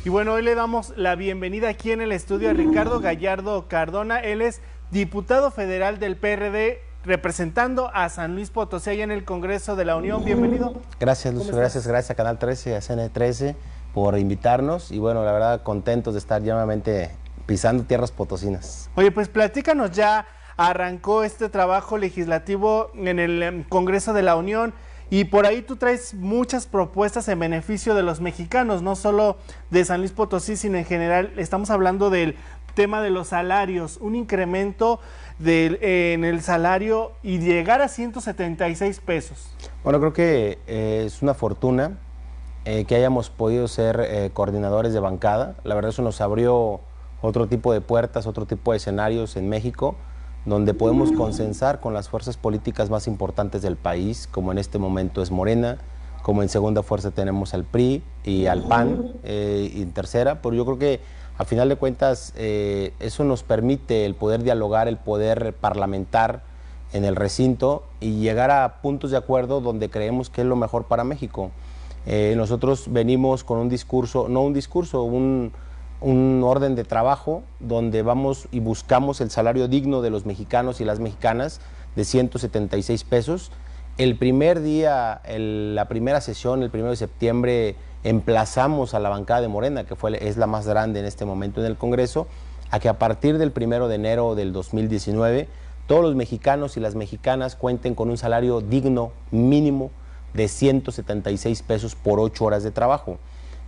Y bueno, hoy le damos la bienvenida aquí en el estudio a Ricardo Gallardo Cardona. Él es diputado federal del PRD, representando a San Luis Potosí allá en el Congreso de la Unión. Bienvenido. Gracias, Luz, gracias a Canal 13, a CN13 por invitarnos y bueno, la verdad contentos de estar nuevamente pisando tierras potosinas. Oye, pues platícanos, ya arrancó este trabajo legislativo en el Congreso de la Unión y por ahí tú traes muchas propuestas en beneficio de los mexicanos, no solo de San Luis Potosí, sino en general. Estamos hablando del tema de los salarios, un incremento en el salario y llegar a 176 pesos. Bueno, creo que es una fortuna que hayamos podido ser coordinadores de bancada. La verdad eso nos abrió otro tipo de puertas, otro tipo de escenarios en México, donde podemos consensar con las fuerzas políticas más importantes del país, como en este momento es Morena, como en segunda fuerza tenemos al PRI y al PAN, y en tercera, pero yo creo que a final de cuentas eso nos permite el poder dialogar, el poder parlamentar en el recinto y llegar a puntos de acuerdo donde creemos que es lo mejor para México. Nosotros venimos con un discurso, un orden de trabajo donde vamos y buscamos el salario digno de los mexicanos y las mexicanas de 176 pesos. El primer día, la primera sesión, el 1 de septiembre, emplazamos a la bancada de Morena, que es la más grande en este momento en el Congreso, a que a partir del 1 de enero del 2019 todos los mexicanos y las mexicanas cuenten con un salario digno mínimo de 176 pesos por 8 horas de trabajo.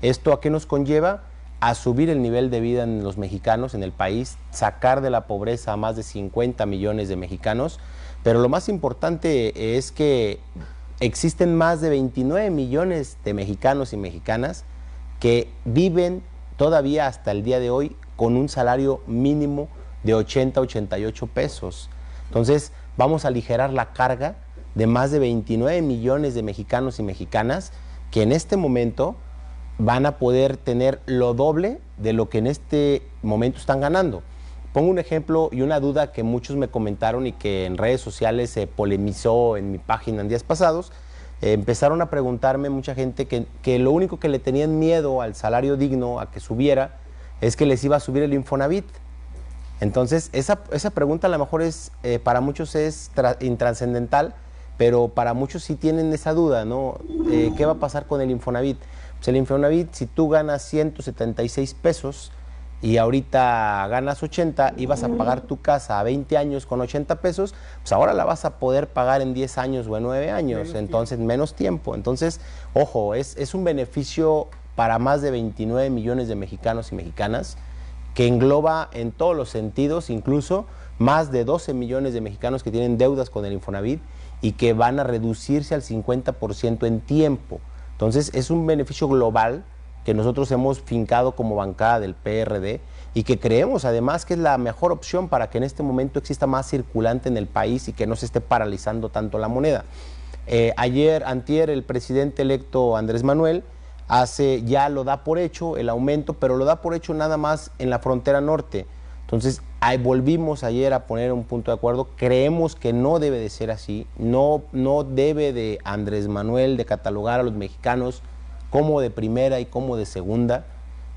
¿Esto a qué nos conlleva? A subir el nivel de vida en los mexicanos, en el país, sacar de la pobreza a más de 50 millones de mexicanos, pero lo más importante es que existen más de 29 millones de mexicanos y mexicanas que viven todavía hasta el día de hoy con un salario mínimo de 88 pesos. Entonces vamos a aligerar la carga de más de 29 millones de mexicanos y mexicanas que en este momento van a poder tener lo doble de lo que en este momento están ganando. Pongo un ejemplo y una duda que muchos me comentaron y que en redes sociales se polemizó en mi página en días pasados. Empezaron a preguntarme mucha gente que lo único que le tenían miedo al salario digno, a que subiera, es que les iba a subir el Infonavit. Entonces, esa pregunta a lo mejor para muchos es intrascendental, pero para muchos sí tienen esa duda, ¿no? ¿Qué va a pasar con el Infonavit? Pues el Infonavit, si tú ganas 176 pesos y ahorita ganas 80 y vas a pagar tu casa a 20 años con 80 pesos, pues ahora la vas a poder pagar en 10 años o en 9 años, entonces menos tiempo. Entonces, ojo, es un beneficio para más de 29 millones de mexicanos y mexicanas que engloba en todos los sentidos, incluso más de 12 millones de mexicanos que tienen deudas con el Infonavit y que van a reducirse al 50% en tiempo. Entonces es un beneficio global que nosotros hemos fincado como bancada del PRD y que creemos además que es la mejor opción para que en este momento exista más circulante en el país y que no se esté paralizando tanto la moneda. Antier, el presidente electo Andrés Manuel ya lo da por hecho el aumento, pero lo da por hecho nada más en la frontera norte. Entonces volvimos ayer a poner un punto de acuerdo. Creemos que no debe de ser así, no debe de Andrés Manuel de catalogar a los mexicanos como de primera y como de segunda.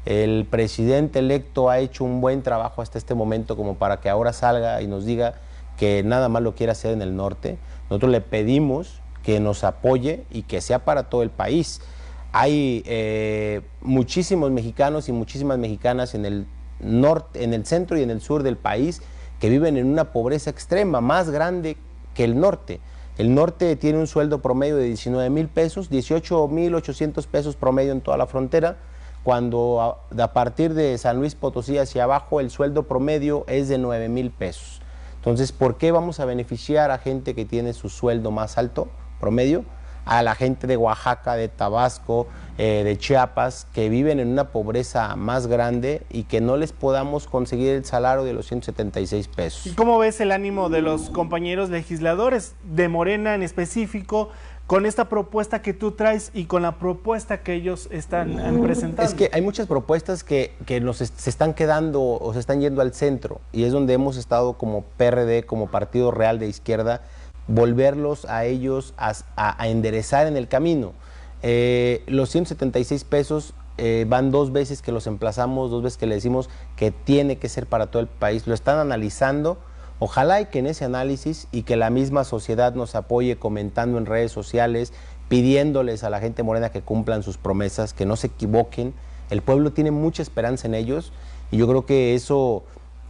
El presidente electo ha hecho un buen trabajo hasta este momento como para que ahora salga y nos diga que nada más lo quiere hacer en el norte. Nosotros le pedimos que nos apoye y que sea para todo el país. Hay muchísimos mexicanos y muchísimas mexicanas en el norte, en el centro y en el sur del país que viven en una pobreza extrema, más grande que el norte. El norte tiene un sueldo promedio de 19,000 pesos, 18,800 pesos promedio en toda la frontera, cuando a partir de San Luis Potosí hacia abajo el sueldo promedio es de 9,000 pesos. Entonces, ¿por qué vamos a beneficiar a gente que tiene su sueldo más alto promedio? A la gente de Oaxaca, de Tabasco, de Chiapas, que viven en una pobreza más grande y que no les podamos conseguir el salario de los 176 pesos. ¿Y cómo ves el ánimo de los compañeros legisladores de Morena en específico con esta propuesta que tú traes y con la propuesta que ellos están presentando? Es que hay muchas propuestas que se están quedando o se están yendo al centro y es donde hemos estado como PRD, como Partido Real de Izquierda, volverlos a ellos a enderezar en el camino. Los 176 pesos van 2 veces que los emplazamos, 2 veces que le decimos que tiene que ser para todo el país. Lo están analizando. Ojalá y que en ese análisis y que la misma sociedad nos apoye comentando en redes sociales, pidiéndoles a la gente morena que cumplan sus promesas, que no se equivoquen. El pueblo tiene mucha esperanza en ellos y yo creo que eso,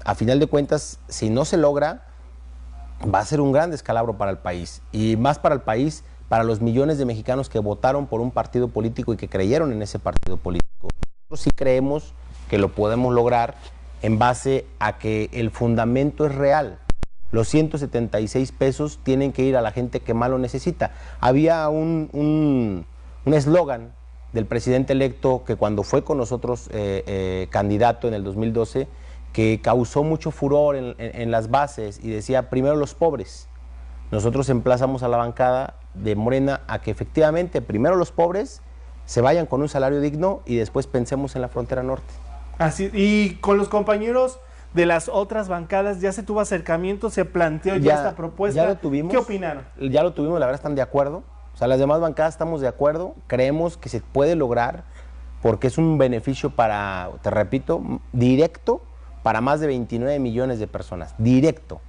a final de cuentas, si no se logra, va a ser un gran descalabro para el país y más para el país, para los millones de mexicanos que votaron por un partido político y que creyeron en ese partido político. Nosotros sí creemos que lo podemos lograr en base a que el fundamento es real. Los 176 pesos tienen que ir a la gente que más lo necesita. Había un eslogan del presidente electo que cuando fue con nosotros candidato en el 2012, que causó mucho furor en las bases y decía, primero los pobres. Nosotros emplazamos a la bancada de Morena a que efectivamente primero los pobres se vayan con un salario digno y después pensemos en la frontera norte. Así, y con los compañeros de las otras bancadas ya se tuvo acercamiento, se planteó ya esta propuesta. Ya lo tuvimos. ¿Qué opinaron? Ya lo tuvimos, la verdad están de acuerdo. O sea, las demás bancadas estamos de acuerdo, creemos que se puede lograr porque es un beneficio para, te repito, directo para más de 29 millones de personas, directo.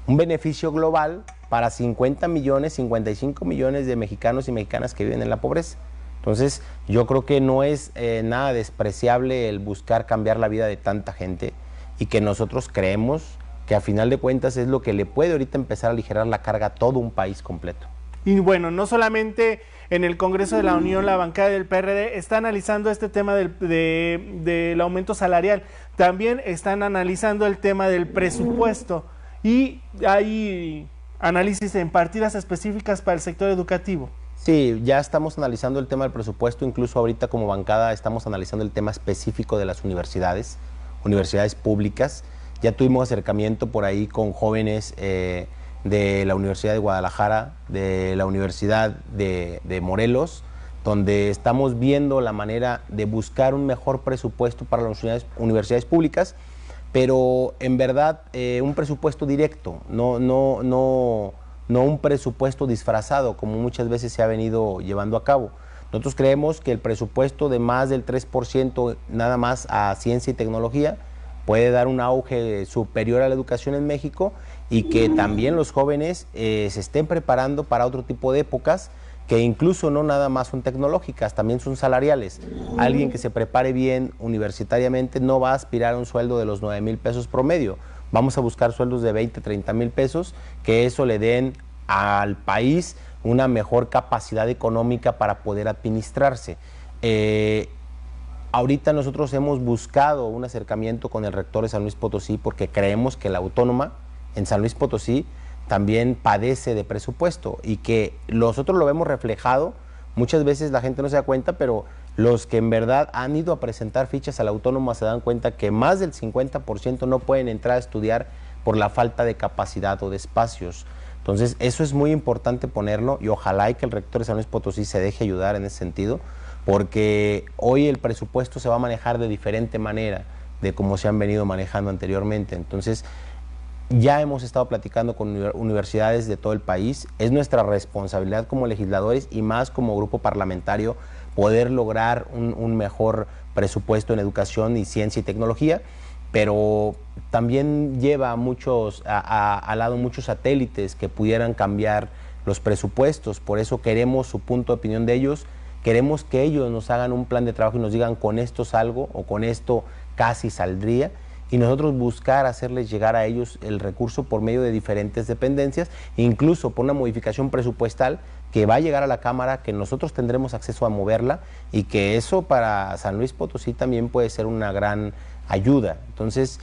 Un beneficio global para 50 millones, 55 millones de mexicanos y mexicanas que viven en la pobreza. Entonces, yo creo que no es nada despreciable el buscar cambiar la vida de tanta gente y que nosotros creemos que a final de cuentas es lo que le puede ahorita empezar a aligerar la carga a todo un país completo. Y bueno, no solamente en el Congreso de la Unión, la bancada del PRD está analizando este tema del aumento salarial, también están analizando el tema del presupuesto y hay análisis en partidas específicas para el sector educativo. Sí, ya estamos analizando el tema del presupuesto, incluso ahorita como bancada estamos analizando el tema específico de las universidades públicas. Ya tuvimos acercamiento por ahí con jóvenes de la Universidad de Guadalajara, de la Universidad de Morelos, donde estamos viendo la manera de buscar un mejor presupuesto para las universidades públicas, pero en verdad un presupuesto directo, no un presupuesto disfrazado como muchas veces se ha venido llevando a cabo. Nosotros creemos que el presupuesto de más del 3% nada más a ciencia y tecnología puede dar un auge superior a la educación en México y que también los jóvenes se estén preparando para otro tipo de épocas que incluso no nada más son tecnológicas, también son salariales. Alguien que se prepare bien universitariamente no va a aspirar a un sueldo de los 9,000 pesos promedio. Vamos a buscar sueldos de 20, 30 mil pesos, que eso le den al país una mejor capacidad económica para poder administrarse. Ahorita nosotros hemos buscado un acercamiento con el rector de San Luis Potosí porque creemos que la autónoma en San Luis Potosí también padece de presupuesto y que nosotros lo vemos reflejado, muchas veces la gente no se da cuenta, pero los que en verdad han ido a presentar fichas a la autónoma se dan cuenta que más del 50% no pueden entrar a estudiar por la falta de capacidad o de espacios. Entonces eso es muy importante ponerlo y ojalá y que el rector de San Luis Potosí se deje ayudar en ese sentido, porque hoy el presupuesto se va a manejar de diferente manera de cómo se han venido manejando anteriormente. Entonces ya hemos estado platicando con universidades de todo el país, es nuestra responsabilidad como legisladores y más como grupo parlamentario poder lograr un mejor presupuesto en educación y ciencia y tecnología, pero también lleva al lado muchos satélites que pudieran cambiar los presupuestos, por eso queremos su punto de opinión de ellos, queremos que ellos nos hagan un plan de trabajo y nos digan con esto salgo o con esto casi saldría, y nosotros buscar hacerles llegar a ellos el recurso por medio de diferentes dependencias, incluso por una modificación presupuestal que va a llegar a la Cámara, que nosotros tendremos acceso a moverla y que eso para San Luis Potosí también puede ser una gran ayuda. Entonces,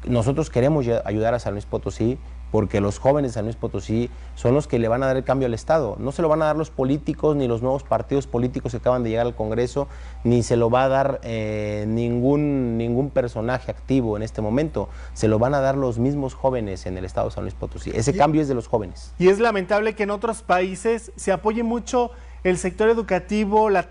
nosotros queremos ayudar a San Luis Potosí porque los jóvenes de San Luis Potosí son los que le van a dar el cambio al Estado. No se lo van a dar los políticos, ni los nuevos partidos políticos que acaban de llegar al Congreso, ni se lo va a dar ningún personaje activo en este momento. Se lo van a dar los mismos jóvenes en el Estado de San Luis Potosí. Ese cambio es de los jóvenes. Y es lamentable que en otros países se apoye mucho el sector educativo, la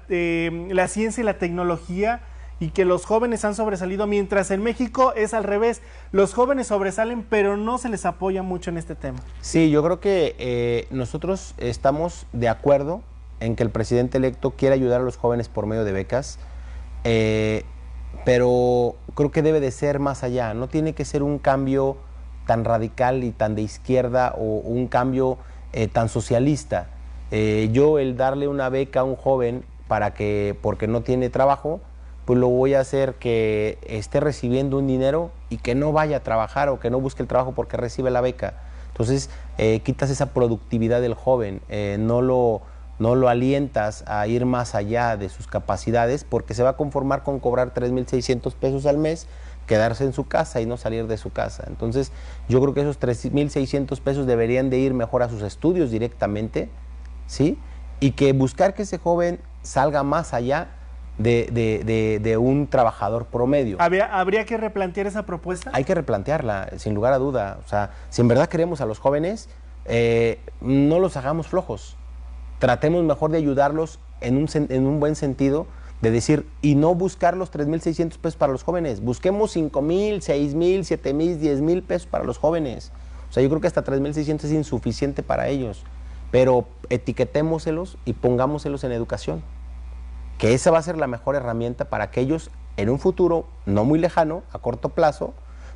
ciencia y la tecnología, y que los jóvenes han sobresalido, mientras en México es al revés, los jóvenes sobresalen pero no se les apoya mucho en este tema. Sí, yo creo que nosotros estamos de acuerdo en que el presidente electo quiere ayudar a los jóvenes por medio de becas, pero creo que debe de ser más allá. No tiene que ser un cambio tan radical y tan de izquierda o un cambio tan socialista. Yo el darle una beca a un joven porque no tiene trabajo, pues lo voy a hacer que esté recibiendo un dinero y que no vaya a trabajar o que no busque el trabajo porque recibe la beca. Entonces quitas esa productividad del joven, no lo alientas a ir más allá de sus capacidades porque se va a conformar con cobrar 3,600 pesos al mes, quedarse en su casa y no salir de su casa. Entonces yo creo que esos 3,600 pesos deberían de ir mejor a sus estudios directamente, ¿sí? Y que buscar que ese joven salga más allá de un trabajador promedio. ¿Habría que replantear esa propuesta? Hay que replantearla, sin lugar a duda. O sea, si en verdad queremos a los jóvenes, no los hagamos flojos. Tratemos mejor de ayudarlos en un buen sentido, de decir, y no buscar los 3,600 pesos para los jóvenes. Busquemos 5,000, 6,000, 7,000, 10,000 pesos para los jóvenes. O sea, yo creo que hasta 3,600 es insuficiente para ellos. Pero etiquetémoselos y pongámoselos en educación. Que esa va a ser la mejor herramienta para que ellos en un futuro no muy lejano, a corto plazo,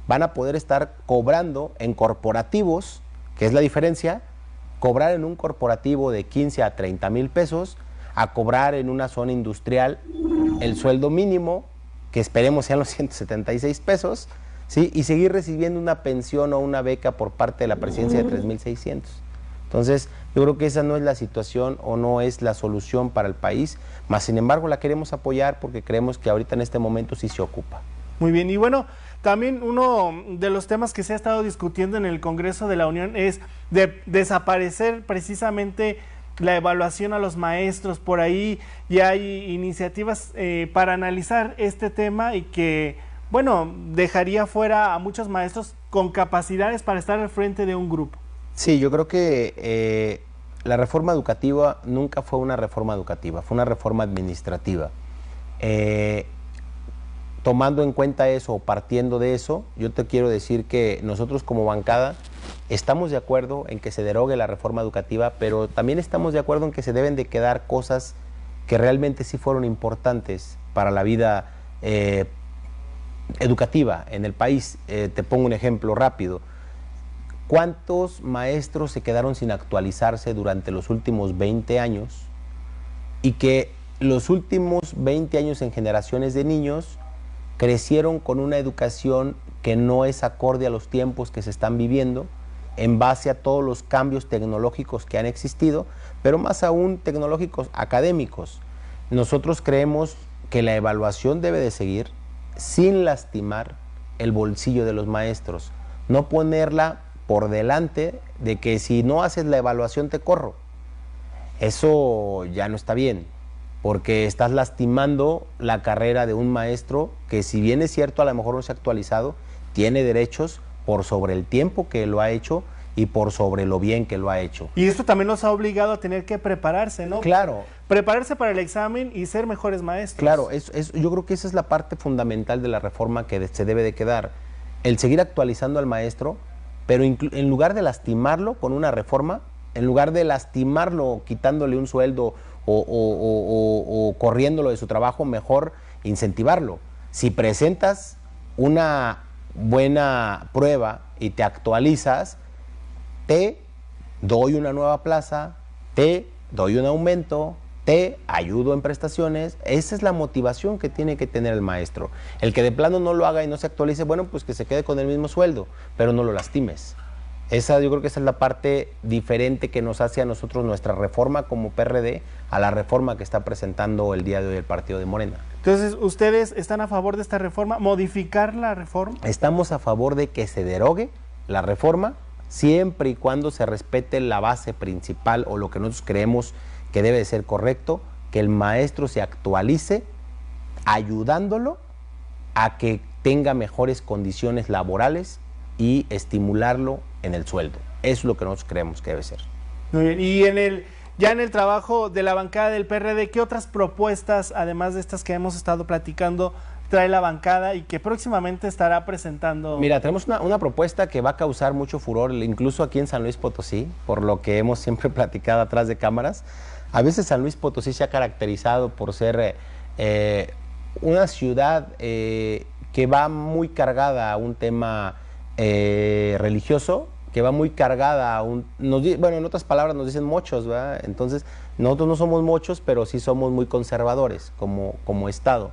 van a poder estar cobrando en corporativos, que es la diferencia, cobrar en un corporativo de 15 a 30 mil pesos, a cobrar en una zona industrial el sueldo mínimo, que esperemos sean los 176 pesos, ¿sí? Y seguir recibiendo una pensión o una beca por parte de la presidencia de 3,600. Entonces, yo creo que esa no es la situación o no es la solución para el país, más sin embargo la queremos apoyar porque creemos que ahorita en este momento sí se ocupa. Muy bien, y bueno, también uno de los temas que se ha estado discutiendo en el Congreso de la Unión es de desaparecer precisamente la evaluación a los maestros. Por ahí ya hay iniciativas para analizar este tema y que, bueno, dejaría fuera a muchos maestros con capacidades para estar al frente de un grupo. Sí, yo creo que la reforma educativa nunca fue una reforma educativa, fue una reforma administrativa. Tomando en cuenta eso, partiendo de eso, yo te quiero decir que nosotros como bancada estamos de acuerdo en que se derogue la reforma educativa, pero también estamos de acuerdo en que se deben de quedar cosas que realmente sí fueron importantes para la vida educativa en el país. Te pongo un ejemplo rápido. ¿Cuántos maestros se quedaron sin actualizarse durante los últimos 20 años? Y que los últimos 20 años en generaciones de niños crecieron con una educación que no es acorde a los tiempos que se están viviendo, en base a todos los cambios tecnológicos que han existido, pero más aún tecnológicos académicos. Nosotros creemos que la evaluación debe de seguir sin lastimar el bolsillo de los maestros, no ponerla por delante de que si no haces la evaluación te corro. Eso ya no está bien, porque estás lastimando la carrera de un maestro que, si bien es cierto, a lo mejor no se ha actualizado, tiene derechos por sobre el tiempo que lo ha hecho y por sobre lo bien que lo ha hecho. Y esto también nos ha obligado a tener que prepararse, ¿no? Claro. Prepararse para el examen y ser mejores maestros. Claro, yo creo que esa es la parte fundamental de la reforma que se debe de quedar. El seguir actualizando al maestro, pero en lugar de lastimarlo con una reforma, en lugar de lastimarlo quitándole un sueldo o corriéndolo de su trabajo, mejor incentivarlo. Si presentas una buena prueba y te actualizas, te doy una nueva plaza, te doy un aumento, te ayudo en prestaciones. Esa es la motivación que tiene que tener el maestro. El que de plano no lo haga y no se actualice, bueno, pues que se quede con el mismo sueldo, pero no lo lastimes. Yo creo que esa es la parte diferente que nos hace a nosotros nuestra reforma como PRD a la reforma que está presentando el día de hoy el partido de Morena. Entonces, ¿ustedes están a favor de esta reforma? ¿Modificar la reforma? Estamos a favor de que se derogue la reforma siempre y cuando se respete la base principal o lo que nosotros creemos que debe de ser correcto, que el maestro se actualice ayudándolo a que tenga mejores condiciones laborales y estimularlo en el sueldo. Eso es lo que nosotros creemos que debe ser. Muy bien. Y ya en el trabajo de la bancada del PRD, ¿qué otras propuestas, además de estas que hemos estado platicando, trae la bancada y que próximamente estará presentando? Mira, tenemos una propuesta que va a causar mucho furor, incluso aquí en San Luis Potosí, por lo que hemos siempre platicado atrás de cámaras. A veces San Luis Potosí se ha caracterizado por ser una ciudad que va muy cargada a un tema religioso, que va muy cargada a un... bueno, en otras palabras nos dicen mochos, ¿verdad? Entonces, nosotros no somos mochos, pero sí somos muy conservadores como estado,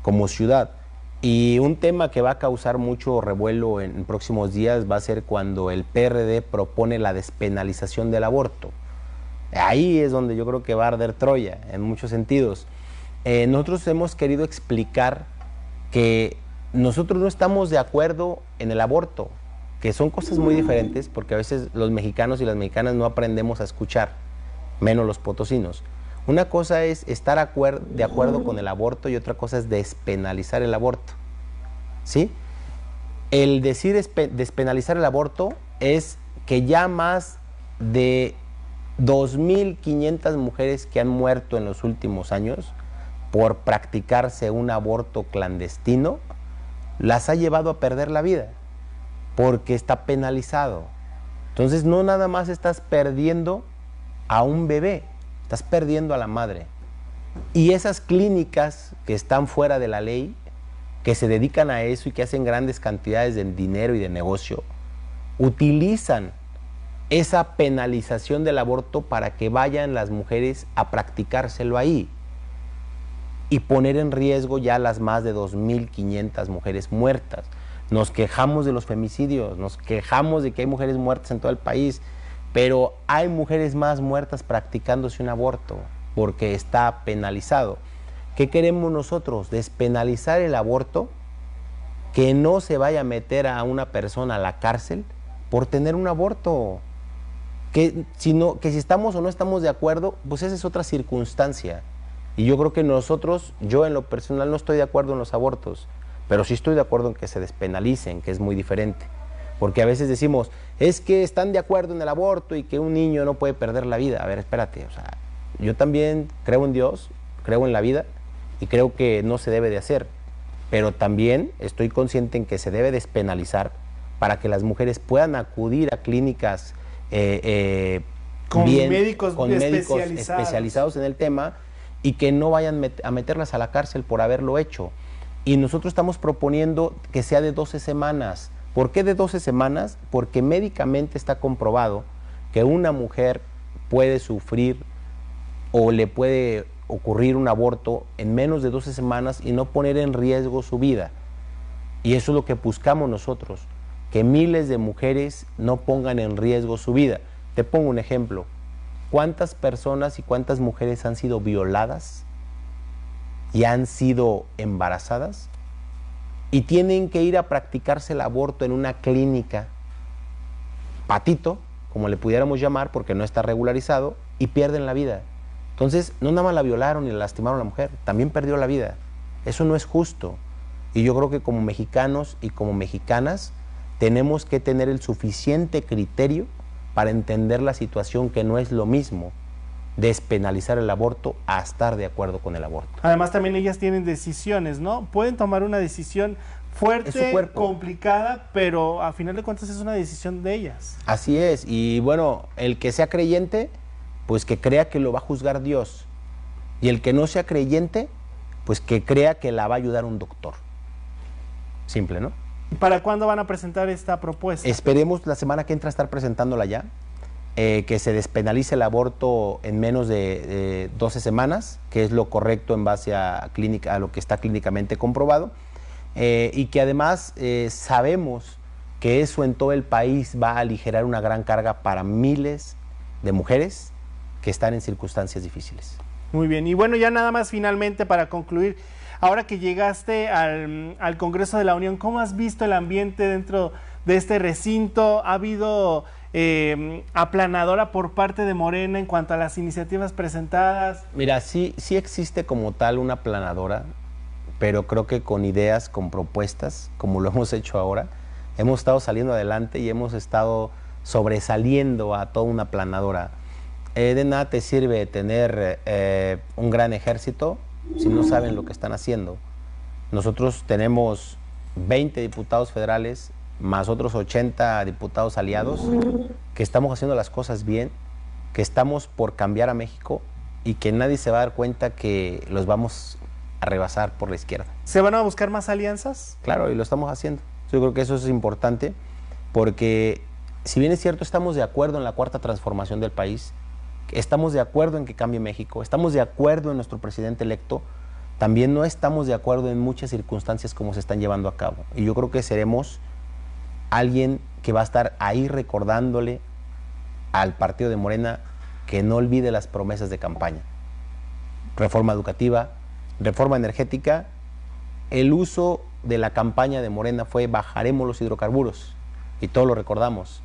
como ciudad. Y un tema que va a causar mucho revuelo en próximos días va a ser cuando el PRD propone la despenalización del aborto. Ahí es donde yo creo que va a arder Troya, en muchos sentidos. Nosotros hemos querido explicar que nosotros no estamos de acuerdo en el aborto, que son cosas muy diferentes, porque a veces los mexicanos y las mexicanas no aprendemos a escuchar, menos los potosinos. Una cosa es estar de acuerdo con el aborto y otra cosa es despenalizar el aborto, ¿sí? El decir despenalizar el aborto es que ya más de 2.500 mujeres que han muerto en los últimos años por practicarse un aborto clandestino, las ha llevado a perder la vida, porque está penalizado. Entonces no nada más estás perdiendo a un bebé, estás perdiendo a la madre. Y esas clínicas que están fuera de la ley, que se dedican a eso y que hacen grandes cantidades de dinero y de negocio, utilizan esa penalización del aborto para que vayan las mujeres a practicárselo ahí y poner en riesgo ya las más de 2.500 mujeres muertas. Nos quejamos de los femicidios, nos quejamos de que hay mujeres muertas en todo el país, pero hay mujeres más muertas practicándose un aborto porque está penalizado. ¿Qué queremos nosotros? Despenalizar el aborto, que no se vaya a meter a una persona a la cárcel por tener un aborto. Que si estamos o no estamos de acuerdo, pues esa es otra circunstancia. Y yo creo que yo en lo personal no estoy de acuerdo en los abortos, pero sí estoy de acuerdo en que se despenalicen, que es muy diferente. Porque a veces decimos, es que están de acuerdo en el aborto y que un niño no puede perder la vida. A ver, espérate, o sea, yo también creo en Dios, creo en la vida y creo que no se debe de hacer. Pero también estoy consciente en que se debe despenalizar para que las mujeres puedan acudir a clínicas con médicos especializados en el tema y que no vayan a meterlas a la cárcel por haberlo hecho. Y nosotros estamos proponiendo que sea de 12 semanas. ¿Por qué de 12 semanas? Porque médicamente está comprobado que una mujer puede sufrir o le puede ocurrir un aborto en menos de 12 semanas y no poner en riesgo su vida. Y eso es lo que buscamos nosotros, que miles de mujeres no pongan en riesgo su vida. Te pongo un ejemplo. ¿Cuántas personas y cuántas mujeres han sido violadas y han sido embarazadas y tienen que ir a practicarse el aborto en una clínica patito, como le pudiéramos llamar, porque no está regularizado, y pierden la vida? Entonces, no nada más la violaron y la lastimaron a la mujer, también perdió la vida. Eso no es justo. Y yo creo que como mexicanos y como mexicanas tenemos que tener el suficiente criterio para entender la situación, que no es lo mismo despenalizar el aborto a estar de acuerdo con el aborto. Además también ellas tienen decisiones, ¿no? Pueden tomar una decisión fuerte, complicada, pero a final de cuentas es una decisión de ellas. Así es, y bueno, el que sea creyente, pues que crea que lo va a juzgar Dios, y el que no sea creyente, pues que crea que la va a ayudar un doctor. Simple, ¿no? ¿Para cuándo van a presentar esta propuesta? Esperemos la semana que entra estar presentándola ya, que se despenalice el aborto en menos de 12 semanas, que es lo correcto en base a lo que está clínicamente comprobado, y que además sabemos que eso en todo el país va a aligerar una gran carga para miles de mujeres que están en circunstancias difíciles. Muy bien, y bueno, ya nada más finalmente para concluir, ahora que llegaste al Congreso de la Unión, ¿cómo has visto el ambiente dentro de este recinto? ¿Ha habido aplanadora por parte de Morena en cuanto a las iniciativas presentadas? Mira, sí existe como tal una aplanadora, pero creo que con ideas, con propuestas, como lo hemos hecho ahora, hemos estado saliendo adelante y hemos estado sobresaliendo a toda una aplanadora. De nada te sirve tener un gran ejército si no saben lo que están haciendo. Nosotros tenemos 20 diputados federales, más otros 80 diputados aliados, que estamos haciendo las cosas bien, que estamos por cambiar a México y que nadie se va a dar cuenta que los vamos a rebasar por la izquierda. ¿Se van a buscar más alianzas? Claro, y lo estamos haciendo. Yo creo que eso es importante porque, si bien es cierto, estamos de acuerdo en la cuarta transformación del país, estamos de acuerdo en que cambie México, estamos de acuerdo en nuestro presidente electo, también no estamos de acuerdo en muchas circunstancias como se están llevando a cabo. Y yo creo que seremos alguien que va a estar ahí recordándole al partido de Morena que no olvide las promesas de campaña. Reforma educativa, reforma energética. El uso de la campaña de Morena fue bajaremos los hidrocarburos y todos lo recordamos.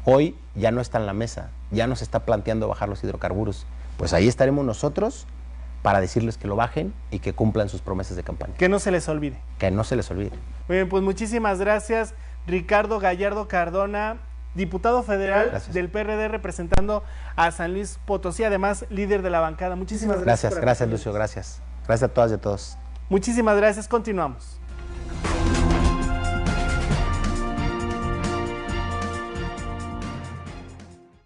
Hoy ya no está en la mesa, ya no se está planteando bajar los hidrocarburos. Pues ahí estaremos nosotros para decirles que lo bajen y que cumplan sus promesas de campaña. Que no se les olvide. Que no se les olvide. Muy bien, pues muchísimas gracias, Ricardo Gallardo Cardona, diputado federal del PRD representando a San Luis Potosí, además líder de la bancada. Muchísimas gracias. Gracias, Lucio, gracias. Gracias a todas y a todos. Muchísimas gracias, continuamos.